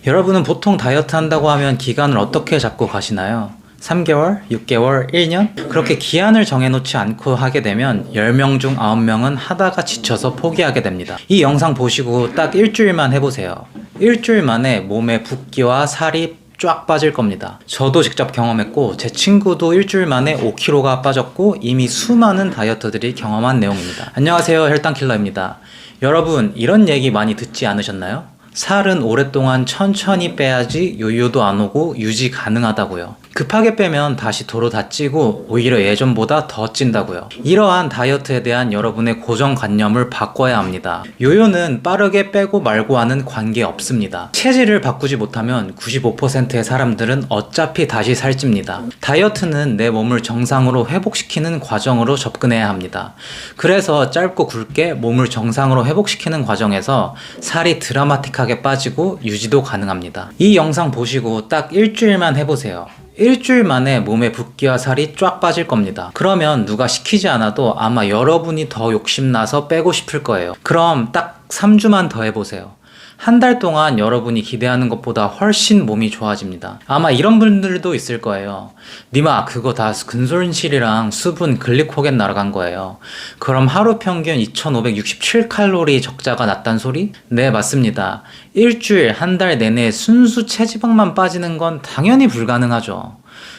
여러분은 보통 다이어트 한다고 하면 기간을 어떻게 잡고 가시나요? 3개월, 6개월, 1년? 그렇게 기한을 정해놓지 않고 하게 되면 10명 중 9명은 하다가 지쳐서 포기하게 됩니다. 이 영상 보시고 딱 일주일만 해보세요. 일주일 만에 몸에 붓기와 살이 쫙 빠질 겁니다. 저도 직접 경험했고 제 친구도 일주일 만에 5kg가 빠졌고 이미 수많은 다이어터들이 경험한 내용입니다. 안녕하세요, 혈당킬러입니다. 여러분, 이런 얘기 많이 듣지 않으셨나요? 살은 오랫동안 천천히 빼야지 요요도 안 오고 유지 가능하다고요. 급하게 빼면 다시 도로 다 찌고 오히려 예전보다 더 찐다고요. 이러한 다이어트에 대한 여러분의 고정관념을 바꿔야 합니다. 요요는 빠르게 빼고 말고 하는 관계 없습니다. 체질을 바꾸지 못하면 95%의 사람들은 어차피 다시 살찝니다. 다이어트는 내 몸을 정상으로 회복시키는 과정으로 접근해야 합니다. 그래서 짧고 굵게 몸을 정상으로 회복시키는 과정에서 살이 드라마틱하게 빠지고 유지도 가능합니다. 이 영상 보시고 딱 일주일만 해보세요. 일주일 만에 몸에 붓기와 살이 쫙 빠질 겁니다. 그러면 누가 시키지 않아도 아마 여러분이 더 욕심나서 빼고 싶을 거예요. 그럼 딱 3주만 더 해보세요. 한 달 동안 여러분이 기대하는 것보다 훨씬 몸이 좋아집니다. 아마 이런 분들도 있을 거예요. 니마, 그거 다 근손실이랑 수분, 글리코겐 날아간 거예요. 그럼 하루 평균 2567칼로리 적자가 났단 소리? 네, 맞습니다. 일주일, 한 달 내내 순수 체지방만 빠지는 건 당연히 불가능하죠.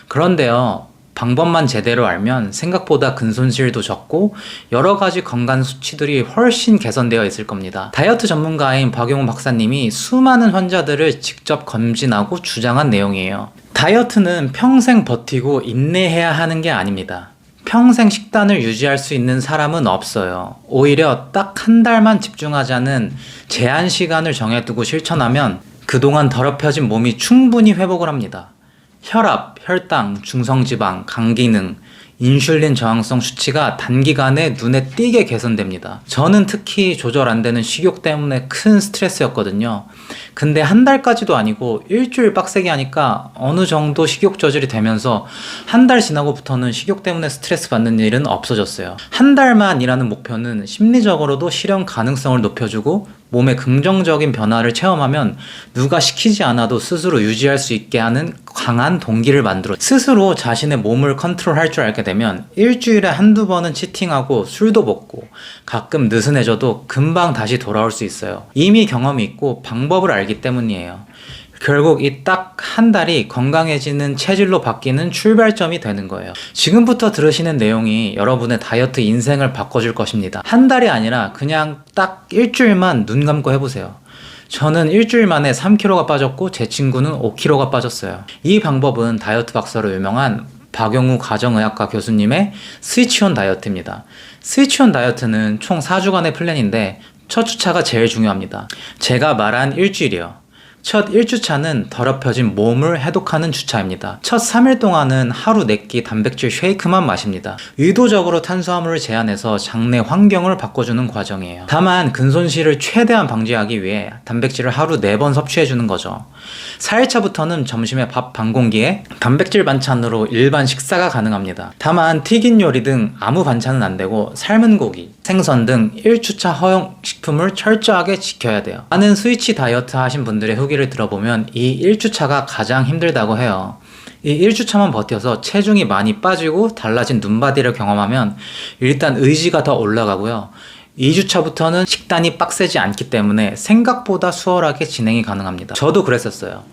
그런데요, 방법만 제대로 알면 생각보다 근손실도 적고 여러 가지 건강 수치들이 훨씬 개선되어 있을 겁니다. 다이어트 전문가인 박용훈 박사님이 수많은 환자들을 직접 검진하고 주장한 내용이에요. 다이어트는 평생 버티고 인내해야 하는 게 아닙니다. 평생 식단을 유지할 수 있는 사람은 없어요. 오히려 딱 한 달만 집중하자는 제한 시간을 정해두고 실천하면 그동안 더럽혀진 몸이 충분히 회복을 합니다. 혈압, 혈당, 중성지방, 간기능, 인슐린 저항성 수치가 단기간에 눈에 띄게 개선됩니다. 저는 특히 조절 안 되는 식욕 때문에 큰 스트레스였거든요. 근데 한 달까지도 아니고 일주일 빡세게 하니까 어느 정도 식욕 조절이 되면서 한 달 지나고부터는 식욕 때문에 스트레스 받는 일은 없어졌어요. 한 달만이라는 목표는 심리적으로도 실현 가능성을 높여주고 몸의 긍정적인 변화를 체험하면 누가 시키지 않아도 스스로 유지할 수 있게 하는 강한 동기를 만들어 스스로 자신의 몸을 컨트롤할 줄 알게 되면 일주일에 한두 번은 치팅하고 술도 먹고 가끔 느슨해져도 금방 다시 돌아올 수 있어요. 이미 경험이 있고 방법을 알기 때문이에요. 결국 이 딱 한 달이 건강해지는 체질로 바뀌는 출발점이 되는 거예요. 지금부터 들으시는 내용이 여러분의 다이어트 인생을 바꿔줄 것입니다. 한 달이 아니라 그냥 딱 일주일만 눈 감고 해보세요. 저는 일주일 만에 3kg가 빠졌고 제 친구는 5kg가 빠졌어요. 이 방법은 다이어트 박사로 유명한 박용우 가정의학과 교수님의 스위치온 다이어트입니다. 스위치온 다이어트는 총 4주간의 플랜인데 첫 주차가 제일 중요합니다. 제가 말한 일주일이요. 첫 1주차는 더럽혀진 몸을 해독하는 주차입니다. 첫 3일 동안은 하루 4끼 단백질 쉐이크만 마십니다. 의도적으로 탄수화물을 제한해서 장내 환경을 바꿔주는 과정이에요. 다만 근손실을 최대한 방지하기 위해 단백질을 하루 4번 섭취해주는 거죠. 4일차부터는 점심에 밥 반 공기에 단백질 반찬으로 일반 식사가 가능합니다. 다만 튀긴 요리 등 아무 반찬은 안 되고 삶은 고기, 생선 등 1주차 허용 식품을 철저하게 지켜야 돼요. 많은 스위치 다이어트 하신 분들의 후기를 들어보면 이 1주차가 가장 힘들다고 해요. 이 1주차만 버텨서 체중이 많이 빠지고 달라진 눈바디를 경험하면 일단 의지가 더 올라가고요. 2주차부터는 식단이 빡세지 않기 때문에 생각보다 수월하게 진행이 가능합니다. 저도 그랬었어요.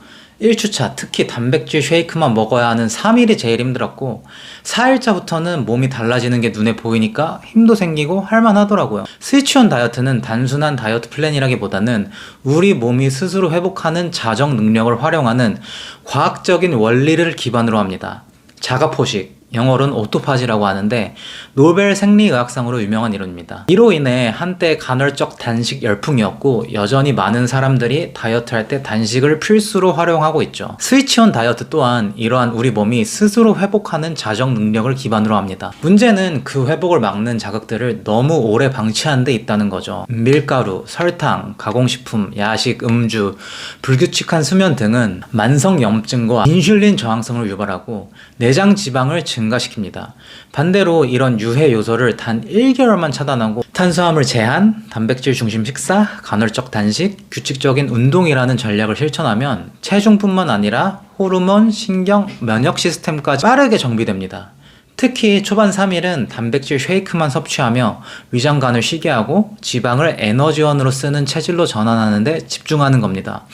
1주차 특히 단백질 쉐이크만 먹어야 하는 3일이 제일 힘들었고 4일차부터는 몸이 달라지는 게 눈에 보이니까 힘도 생기고 할만하더라고요. 스위치온 다이어트는 단순한 다이어트 플랜이라기보다는 우리 몸이 스스로 회복하는 자정 능력을 활용하는 과학적인 원리를 기반으로 합니다. 자가포식, 영어로는 오토파지라고 하는데 노벨 생리의학상으로 유명한 이론입니다. 이로 인해 한때 간헐적 단식 열풍이었고 여전히 많은 사람들이 다이어트 할 때 단식을 필수로 활용하고 있죠. 스위치온 다이어트 또한 이러한 우리 몸이 스스로 회복하는 자정 능력을 기반으로 합니다. 문제는 그 회복을 막는 자극들을 너무 오래 방치한 데 있다는 거죠. 밀가루, 설탕, 가공식품, 야식, 음주, 불규칙한 수면 등은 만성염증과 인슐린 저항성을 유발하고 내장 지방을 증 증가시킵니다. 반대로 이런 유해 요소를 단 1개월만 차단하고 탄수화물 제한, 단백질 중심 식사, 간헐적 단식, 규칙적인 운동이라는 전략을 실천하면 체중뿐만 아니라 호르몬, 신경, 면역 시스템까지 빠르게 정비됩니다. 특히 초반 3일은 단백질 쉐이크만 섭취하며 위장관을 쉬게 하고 지방을 에너지원으로 쓰는 체질로 전환하는 데 집중하는 겁니다.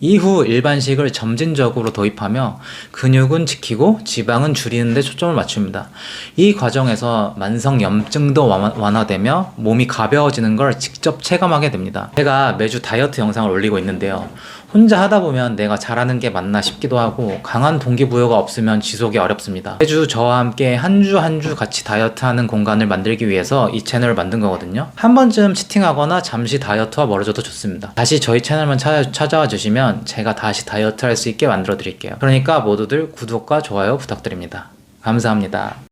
이후 일반식을 점진적으로 도입하며 근육은 지키고 지방은 줄이는 데 초점을 맞춥니다. 이 과정에서 만성 염증도 완화되며 몸이 가벼워지는 걸 직접 체감하게 됩니다. 제가 매주 다이어트 영상을 올리고 있는데요. 혼자 하다 보면 내가 잘하는 게 맞나 싶기도 하고 강한 동기부여가 없으면 지속이 어렵습니다. 매주 저와 함께 한 주 한 주 같이 다이어트하는 공간을 만들기 위해서 이 채널을 만든 거거든요. 한 번쯤 치팅하거나 잠시 다이어트와 멀어져도 좋습니다. 다시 저희 채널만 찾아와 주시면 제가 다시 다이어트 할 수 있게 만들어 드릴게요. 그러니까 모두들 구독과 좋아요 부탁드립니다. 감사합니다.